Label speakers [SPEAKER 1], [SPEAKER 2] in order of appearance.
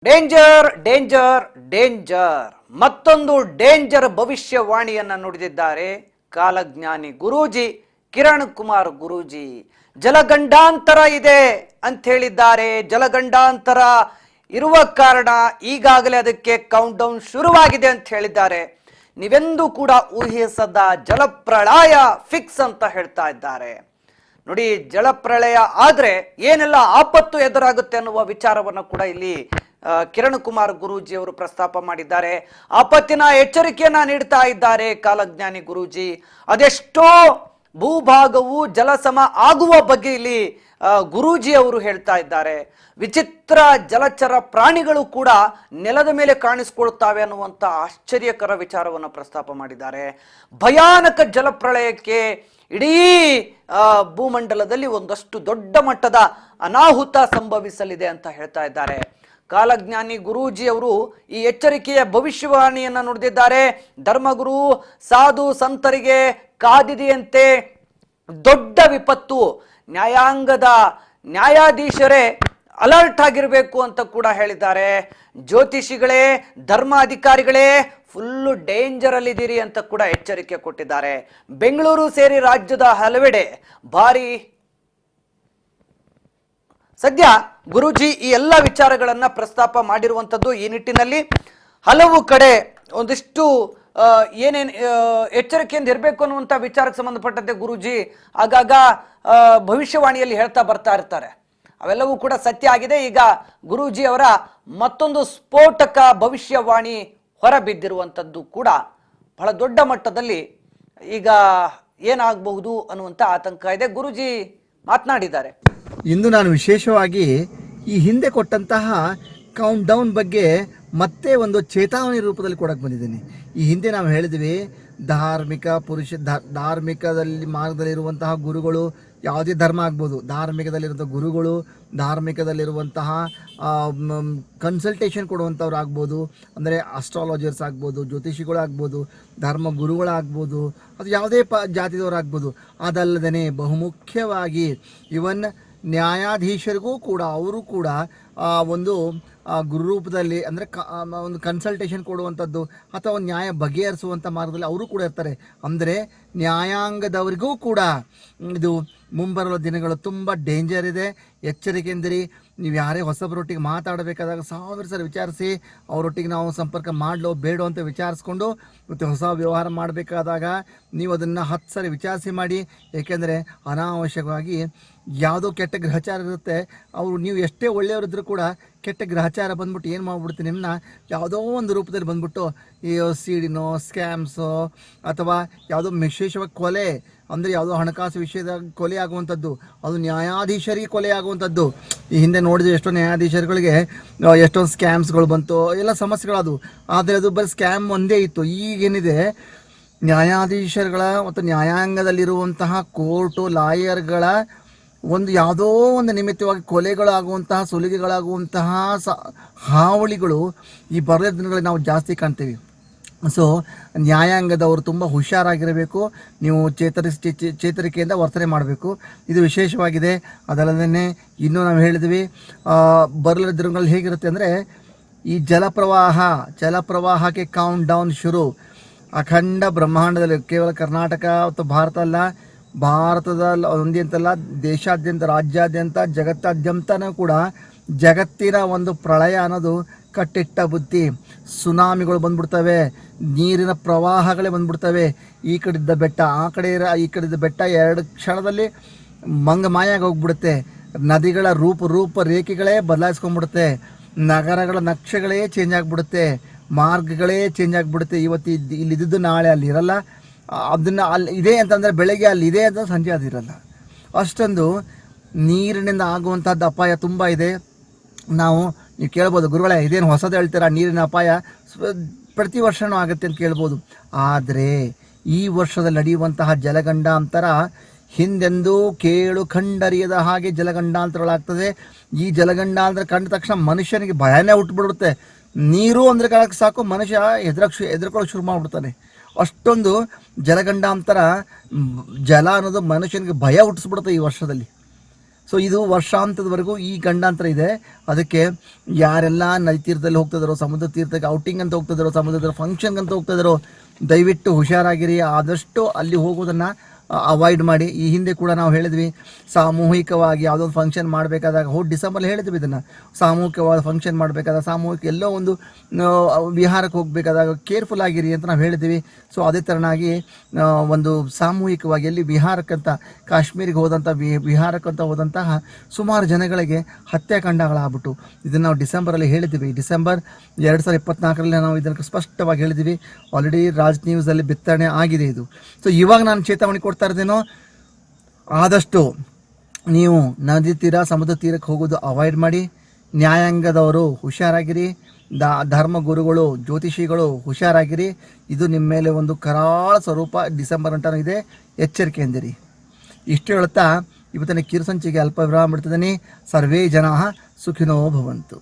[SPEAKER 1] Danger danger danger ಮತ್ತೊಂದು danger ಭವಿಷ್ಯವಾಣಿಯನ್ನ ನುಡಿದಿದ್ದಾರೆ ಕಾಲಜ್ಞಾನಿ ಗುರೂಜಿ ಕಿರಣ್ ಕುಮಾರ್ ಗುರೂಜಿ. ಜಲಗಂಡಾಂತರ ಇದೆ ಅಂತ ಹೇಳಿದ್ದಾರೆ. ಜಲಗಂಡಾಂತರ ಇರುವ ಕಾರಣ ಈಗಾಗಲೇ ಅದಕ್ಕೆ ಕೌಂಟ್ ಡೌನ್ ಶುರುವಾಗಿದೆ ಅಂತ ಹೇಳಿದ್ದಾರೆ. ನೀವೆಂದೂ ಕೂಡ ಊಹಿಸದ ಜಲಪ್ರಳಯ ಫಿಕ್ಸ್ ಅಂತ ಹೇಳ್ತಾ ಇದ್ದಾರೆ. ನೋಡಿ, ಜಲಪ್ರಳಯ ಆದ್ರೆ ಏನೆಲ್ಲ ಆಪತ್ತು ಎದುರಾಗುತ್ತೆ ಅನ್ನುವ ವಿಚಾರವನ್ನು ಕೂಡ ಇಲ್ಲಿ ಕಿರಣ್ ಕುಮಾರ್ ಗುರೂಜಿ ಅವರು ಪ್ರಸ್ತಾಪ ಮಾಡಿದ್ದಾರೆ. ಆಪತ್ತಿನ ಎಚ್ಚರಿಕೆಯನ್ನ ನೀಡ್ತಾ ಇದ್ದಾರೆ ಕಾಲಜ್ಞಾನಿ ಗುರೂಜಿ. ಅದೆಷ್ಟೋ ಭೂಭಾಗವು ಜಲಸಮ ಆಗುವ ಬಗ್ಗೆ ಇಲ್ಲಿ ಗುರೂಜಿ ಅವರು ಹೇಳ್ತಾ ಇದ್ದಾರೆ. ವಿಚಿತ್ರ ಜಲಚರ ಪ್ರಾಣಿಗಳು ಕೂಡ ನೆಲದ ಮೇಲೆ ಕಾಣಿಸ್ಕೊಳ್ತಾವೆ ಅನ್ನುವಂಥ ಆಶ್ಚರ್ಯಕರ ವಿಚಾರವನ್ನು ಪ್ರಸ್ತಾಪ ಮಾಡಿದ್ದಾರೆ. ಭಯಾನಕ ಜಲಪ್ರಳಯಕ್ಕೆ ಇಡೀ ಭೂಮಂಡಲದಲ್ಲಿ ಒಂದಷ್ಟು ದೊಡ್ಡ ಮಟ್ಟದ ಅನಾಹುತ ಸಂಭವಿಸಲಿದೆ ಅಂತ ಹೇಳ್ತಾ ಇದ್ದಾರೆ. ಕಾಲಜ್ಞಾನಿ ಗುರೂಜಿ ಅವರು ಈ ಎಚ್ಚರಿಕೆಯ ಭವಿಷ್ಯವಾಣಿಯನ್ನ ನುಡಿದಿದ್ದಾರೆ. ಧರ್ಮಗುರು ಸಾಧು ಸಂತರಿಗೆ ಕಾದಿದೆಯಂತೆ ದೊಡ್ಡ ವಿಪತ್ತು. ನ್ಯಾಯಾಂಗದ ನ್ಯಾಯಾಧೀಶರೇ ಅಲರ್ಟ್ ಆಗಿರಬೇಕು ಅಂತ ಕೂಡ ಹೇಳಿದ್ದಾರೆ. ಜ್ಯೋತಿಷಿಗಳೇ, ಧರ್ಮ ಅಧಿಕಾರಿಗಳೇ ಫುಲ್ಲು ಡೇಂಜರ್ ಅಲ್ಲಿದ್ದೀರಿ ಅಂತ ಕೂಡ ಎಚ್ಚರಿಕೆ ಕೊಟ್ಟಿದ್ದಾರೆ. ಬೆಂಗಳೂರು ಸೇರಿ ರಾಜ್ಯದ ಹಲವೆಡೆ ಭಾರಿ ಸದ್ಯ ಗುರೂಜಿ ಈ ಎಲ್ಲ ವಿಚಾರಗಳನ್ನ ಪ್ರಸ್ತಾಪ ಮಾಡಿರುವಂಥದ್ದು. ಈ ನಿಟ್ಟಿನಲ್ಲಿ ಹಲವು ಕಡೆ ಒಂದಿಷ್ಟು ಏನೇನು ಎಚ್ಚರಿಕೆಯಿಂದ ಇರಬೇಕು ಅನ್ನುವಂಥ ವಿಚಾರಕ್ಕೆ ಸಂಬಂಧಪಟ್ಟಂತೆ ಗುರೂಜಿ ಆಗಾಗ ಭವಿಷ್ಯವಾಣಿಯಲ್ಲಿ ಹೇಳ್ತಾ ಬರ್ತಾ ಇರ್ತಾರೆ. ಅವೆಲ್ಲವೂ ಕೂಡ ಸತ್ಯ ಆಗಿದೆ. ಈಗ ಗುರೂಜಿ ಅವರ ಮತ್ತೊಂದು ಸ್ಫೋಟಕ ಭವಿಷ್ಯವಾಣಿ ಹೊರಬಿದ್ದಿರುವಂಥದ್ದು ಕೂಡ ಬಹಳ ದೊಡ್ಡ ಮಟ್ಟದಲ್ಲಿ ಈಗ ಏನಾಗಬಹುದು ಅನ್ನುವಂಥ ಆತಂಕ ಇದೆ. ಗುರೂಜಿ ಮಾತನಾಡಿದ್ದಾರೆ.
[SPEAKER 2] ಇಂದು ನಾನು ವಿಶೇಷವಾಗಿ ಈ ಹಿಂದೆ ಕೊಟ್ಟಂತಹ ಕೌಂಟ್ ಡೌನ್ ಬಗ್ಗೆ ಮತ್ತೆ ಒಂದು ಚೇತಾವಣಿ ರೂಪದಲ್ಲಿ ಕೊಡಕ್ಕೆ ಬಂದಿದ್ದೀನಿ. ಈ ಹಿಂದೆ ನಾವು ಹೇಳಿದ್ವಿ, ಧಾರ್ಮಿಕದಲ್ಲಿ ಮಾರ್ಗದಲ್ಲಿರುವಂತಹ ಗುರುಗಳು, ಯಾವುದೇ ಧರ್ಮ ಆಗ್ಬೋದು, ಧಾರ್ಮಿಕದಲ್ಲಿರುವಂಥ ಗುರುಗಳು, ಧಾರ್ಮಿಕದಲ್ಲಿರುವಂತಹ ಕನ್ಸಲ್ಟೇಷನ್ ಕೊಡುವಂಥವ್ರು ಆಗ್ಬೋದು, ಅಂದರೆ ಆಸ್ಟ್ರಾಲಜರ್ಸ್ ಆಗ್ಬೋದು, ಜ್ಯೋತಿಷಿಗಳು ಆಗ್ಬೋದು, ಧರ್ಮ ಗುರುಗಳಾಗ್ಬೋದು, ಅದು ಯಾವುದೇ ಜಾತಿದವರು ಆಗ್ಬೋದು. ಅದಲ್ಲದೇ ಬಹುಮುಖ್ಯವಾಗಿ ಇವನ್ ನ್ಯಾಯಾಧೀಶರಿಗೂ ಕೂಡ ಅವರು ಕೂಡ ಒಂದು ಗುರು ರೂಪದಲ್ಲಿ ಅಂದರೆ ಒಂದು ಕನ್ಸಲ್ಟೇಷನ್ ಕೊಡುವಂಥದ್ದು ಅಥವಾ ಒಂದು ನ್ಯಾಯ ಬಗೆಹರಿಸುವಂಥ ಮಾರ್ಗದಲ್ಲಿ ಅವರು ಕೂಡ ಇರ್ತಾರೆ. ಅಂದರೆ ನ್ಯಾಯಾಂಗದವರಿಗೂ ಕೂಡ ಇದು ಮುಂಬರುವ ದಿನಗಳು ತುಂಬ ಡೇಂಜರ್ ಇದೆ. ಎಚ್ಚರಿಕೆಂದಿರಿ. ನೀವು ಯಾರೇ ಹೊಸಬರೊಟ್ಟಿಗೆ ಮಾತಾಡಬೇಕಾದಾಗ 1000 ಸಲ ವಿಚಾರಿಸಿ ಅವರೊಟ್ಟಿಗೆ ನಾವು ಸಂಪರ್ಕ ಮಾಡಲೋ ಬೇಡೋ ಅಂತ ವಿಚಾರಿಸ್ಕೊಂಡು ಮತ್ತು ಹೊಸ ವ್ಯವಹಾರ ಮಾಡಬೇಕಾದಾಗ ನೀವು ಅದನ್ನು 10 ಸಲ ವಿಚಾರಿಸಿ ಮಾಡಿ. ಏಕೆಂದರೆ ಅನಾವಶ್ಯಕವಾಗಿ ಯಾವುದೋ ಕೆಟ್ಟ ಗ್ರಹಚಾರ ಇರುತ್ತೆ. ಅವರು ನೀವು ಎಷ್ಟೇ ಒಳ್ಳೆಯವರಿದ್ದರೂ ಕೂಡ ಕೆಟ್ಟ ಗ್ರಹಚಾರ ಬಂದ್ಬಿಟ್ಟು ಏನು ಮಾಡಿಬಿಡ್ತೀನಿ, ನಿಮ್ಮನ್ನ ಯಾವುದೋ ಒಂದು ರೂಪದಲ್ಲಿ ಬಂದ್ಬಿಟ್ಟು ಈ ಸಿಡಿನೋ ಸ್ಕ್ಯಾಮ್ಸೋ ಅಥವಾ ಯಾವುದೋ ವಿಶೇಷವಾಗಿ ಕೊಲೆ, ಅಂದರೆ ಯಾವುದೋ ಹಣಕಾಸು ವಿಷಯದ ಕೊಲೆ ಆಗುವಂಥದ್ದು, ಅದು ನ್ಯಾಯಾಧೀಶರಿಗೆ ಕೊಲೆ ಆಗುವಂಥದ್ದು. ಈ ಹಿಂದೆ ನೋಡಿದ್ರೆ ಎಷ್ಟೋ ನ್ಯಾಯಾಧೀಶರುಗಳಿಗೆ ಎಷ್ಟೊಂದು ಸ್ಕ್ಯಾಮ್ಸ್ಗಳು ಬಂತು, ಎಲ್ಲ ಸಮಸ್ಯೆಗಳದು. ಆದರೆ ಅದು ಬರೀ ಸ್ಕ್ಯಾಮ್ ಒಂದೇ ಇತ್ತು. ಈಗೇನಿದೆ, ನ್ಯಾಯಾಧೀಶರುಗಳ ಮತ್ತು ನ್ಯಾಯಾಂಗದಲ್ಲಿರುವಂತಹ ಕೋರ್ಟು ಲಾಯರ್ಗಳ ಒಂದು ಯಾವುದೋ ಒಂದು ನಿಮಿತ್ತವಾಗಿ ಕೊಲೆಗಳಾಗುವಂತಹ, ಸುಲಿಗೆಗಳಾಗುವಂತಹ ಹಾವಳಿಗಳು ಈ ಬರದ ದಿನಗಳಲ್ಲಿ ನಾವು ಜಾಸ್ತಿ ಕಾಣ್ತೀವಿ. ಸೊ ನ್ಯಾಯಾಂಗದವರು ತುಂಬ ಹುಷಾರಾಗಿರಬೇಕು. ನೀವು ಚೇತರಿಕೆಯಿಂದ ವರ್ತನೆ ಮಾಡಬೇಕು. ಇದು ವಿಶೇಷವಾಗಿದೆ. ಅದಲ್ಲದೇ ಇನ್ನೂ ನಾವು ಹೇಳಿದ್ವಿ, ಬರಲಿರೋ ದಿನಗಳಲ್ಲಿ ಹೇಗಿರುತ್ತೆ ಅಂದರೆ, ಈ ಜಲಪ್ರವಾಹಕ್ಕೆ ಕೌಂಟ್ ಡೌನ್ ಶುರು. ಅಖಂಡ ಬ್ರಹ್ಮಾಂಡದಲ್ಲಿ ಕೇವಲ ಕರ್ನಾಟಕ ಅಥವಾ ಭಾರತ ಅಲ್ಲ, ಭಾರತದ ಒಂದೇ ಅಂತಲ್ಲ, ದೇಶಾದ್ಯಂತ, ರಾಜ್ಯಾದ್ಯಂತ, ಜಗತ್ತಾದ್ಯಂತನೂ ಕೂಡ ಜಗತ್ತಿನ ಒಂದು ಪ್ರಳಯ ಅನ್ನೋದು ಕಟ್ಟಿಟ್ಟ ಬುತ್ತಿ. ಸುನಾಮಿಗಳು ಬಂದ್ಬಿಡ್ತವೆ, ನೀರಿನ ಪ್ರವಾಹಗಳೇ ಬಂದ್ಬಿಡ್ತವೆ. ಈ ಕಡೆಯಿದ್ದ ಬೆಟ್ಟ ಈ ಕಡೆಯಿದ್ದ ಬೆಟ್ಟ 2 ಕ್ಷಣದಲ್ಲಿ ಮಾಯಾಗಿ ಹೋಗ್ಬಿಡುತ್ತೆ. ನದಿಗಳ ರೂಪ ರೇಖೆಗಳೇ ಬದಲಾಯಿಸ್ಕೊಂಡ್ಬಿಡುತ್ತೆ. ನಗರಗಳ ನಕ್ಷೆಗಳೇ ಚೇಂಜ್ ಆಗಿಬಿಡುತ್ತೆ. ಮಾರ್ಗಗಳೇ ಚೇಂಜ್ ಆಗಿಬಿಡುತ್ತೆ. ಇವತ್ತು ಇಲ್ಲಿದ್ದು ನಾಳೆ ಅಲ್ಲಿ ಇರಲ್ಲ. ಅದನ್ನು ಅಲ್ಲಿ ಇದೆ ಅಂತಂದರೆ ಬೆಳಗ್ಗೆ ಅಲ್ಲಿ ಇದೆ ಅಂತ ಸಂಜೆ ಅದಿರಲ್ಲ. ಅಷ್ಟೊಂದು ನೀರಿನಿಂದ ಆಗುವಂಥದ್ದು ಅಪಾಯ ತುಂಬ ಇದೆ. ನೀವು ಕೇಳ್ಬೋದು, ಗುರುಗಳೇ ಇದೇನು ಹೊಸದು ಹೇಳ್ತೀರಾ, ನೀರಿನ ಅಪಾಯ ಪ್ರತಿ ವರ್ಷವೂ ಆಗುತ್ತೆ ಅಂತ ಕೇಳ್ಬೋದು. ಆದರೆ ಈ ವರ್ಷದಲ್ಲಿ ನಡೆಯುವಂತಹ ಜಲಗಂಡಾಂತರ ಹಿಂದೆಂದೂ ಕೇಳು ಕಂಡರಿಯದ ಹಾಗೆ ಜಲಗಂಡಾಂತರಗಳಾಗ್ತದೆ. ಈ ಜಲಗಂಡಾಂತರ ಕಂಡ ತಕ್ಷಣ ಮನುಷ್ಯನಿಗೆ ಭಯನೇ ಹುಟ್ಟುಬಿಡುತ್ತೆ. ನೀರು ಅಂದರೆ ಕಾಲಕ್ಕೆ ಸಾಕು ಮನುಷ್ಯ ಹೆದರ್ಕೊಳ್ಳೋಕೆ ಶುರು ಮಾಡಿಬಿಡ್ತಾನೆ. ಅಷ್ಟೊಂದು ಜಲಗಂಡಾಂತರ, ಜಲ ಅನ್ನೋದು ಮನುಷ್ಯನಿಗೆ ಭಯ ಹುಟ್ಟಿಸ್ಬಿಡುತ್ತೆ ಈ ವರ್ಷದಲ್ಲಿ. ಸೊ ಇದು ವರ್ಷಾಂತದವರೆಗೂ ಈ ಗಂಡಾಂತರ ಇದೆ. ಅದಕ್ಕೆ ಯಾರೆಲ್ಲ ನದಿ ತೀರದಲ್ಲಿ ಹೋಗ್ತಿದ್ದಾರೋ, ಸಮುದ್ರ ತೀರ್ಥಕ್ಕೆ ಔಟಿಂಗ್ ಅಂತ ಹೋಗ್ತಿದ್ದಾರೋ, ಸಮುದ್ರದ ಫಂಕ್ಷನ್ಗೆ ಅಂತ ಹೋಗ್ತಿದ್ದಾರೋ, ದಯವಿಟ್ಟು ಹುಷಾರಾಗಿರಿ. ಆದಷ್ಟು ಅಲ್ಲಿ ಹೋಗೋದನ್ನು ಅವಾಯ್ಡ್ ಮಾಡಿ. ಈ ಹಿಂದೆ ಕೂಡ ನಾವು ಹೇಳಿದ್ವಿ, ಸಾಮೂಹಿಕವಾಗಿ ಯಾವುದೋ ಒಂದು ಫಂಕ್ಷನ್ ಮಾಡಬೇಕಾದಾಗ ಡಿಸೆಂಬರ್ಲಿ ಹೇಳಿದ್ವಿ ಇದನ್ನು, ಸಾಮೂಹಿಕವಾದ ಫಂಕ್ಷನ್ ಮಾಡಬೇಕಾದಾಗ, ಸಾಮೂಹಿಕ ಎಲ್ಲೋ ಒಂದು ವಿಹಾರಕ್ಕೆ ಹೋಗಬೇಕಾದಾಗ ಕೇರ್ಫುಲ್ ಆಗಿರಿ ಅಂತ ನಾವು ಹೇಳಿದ್ವಿ. ಸೊ ಅದೇ ಥರನಾಗಿ ಒಂದು ಸಾಮೂಹಿಕವಾಗಿ ಎಲ್ಲಿ ವಿಹಾರಕ್ಕಂತ ಕಾಶ್ಮೀರಿಗೆ ವಿಹಾರಕ್ಕಂತ ಹೋದಂತಹ ಸುಮಾರು ಜನಗಳಿಗೆ ಹತ್ಯಾಕಾಂಡಗಳಾಗ್ಬಿಟ್ಟು ಇದನ್ನು ನಾವು ಡಿಸೆಂಬರಲ್ಲಿ ಹೇಳಿದ್ವಿ. ಡಿಸೆಂಬರ್ 2024ರಲ್ಲಿ ನಾವು ಇದನ್ನು ಸ್ಪಷ್ಟವಾಗಿ ಹೇಳಿದ್ವಿ. ಆಲ್ರೆಡಿ ರಾಜ್ ನ್ಯೂಸಲ್ಲಿ ಬಿತ್ತರಣೆ ಆಗಿದೆ ಇದು. ಸೊ ಇವಾಗ ನಾನು ಚೇತಾವಣೆ ಕೊಡ್ತಾ ಇರೋದೇನೋ, ಆದಷ್ಟು ನೀವು ನದಿ ತೀರ, ಸಮುದ್ರ ತೀರಕ್ಕೆ ಹೋಗೋದು ಅವಾಯ್ಡ್ ಮಾಡಿ. ನ್ಯಾಯಾಂಗದವರು ಹುಷಾರಾಗಿರಿ, ಧರ್ಮ ಗುರುಗಳು, ಜ್ಯೋತಿಷಿಗಳು ಹುಷಾರಾಗಿರಿ. ಇದು ನಿಮ್ಮ ಮೇಲೆ ಒಂದು ಕರಾಳ ಸ್ವರೂಪ ಡಿಸೆಂಬರ್ ಅಂತಾನು ಇದೆ, ಎಚ್ಚರಿಕೆ ಎಂದಿರಿ. ಇಷ್ಟು ಹೇಳುತ್ತಾ ಇವತ್ತಿನ ಕಿರುಸಂಚಿಗೆ ಅಲ್ಪ ವಿರಾಮ ಬಿಡ್ತಿದ್ದೀನಿ. ಸರ್ವೇ ಜನಾಃ ಸುಖಿನೋ ಭವಂತು.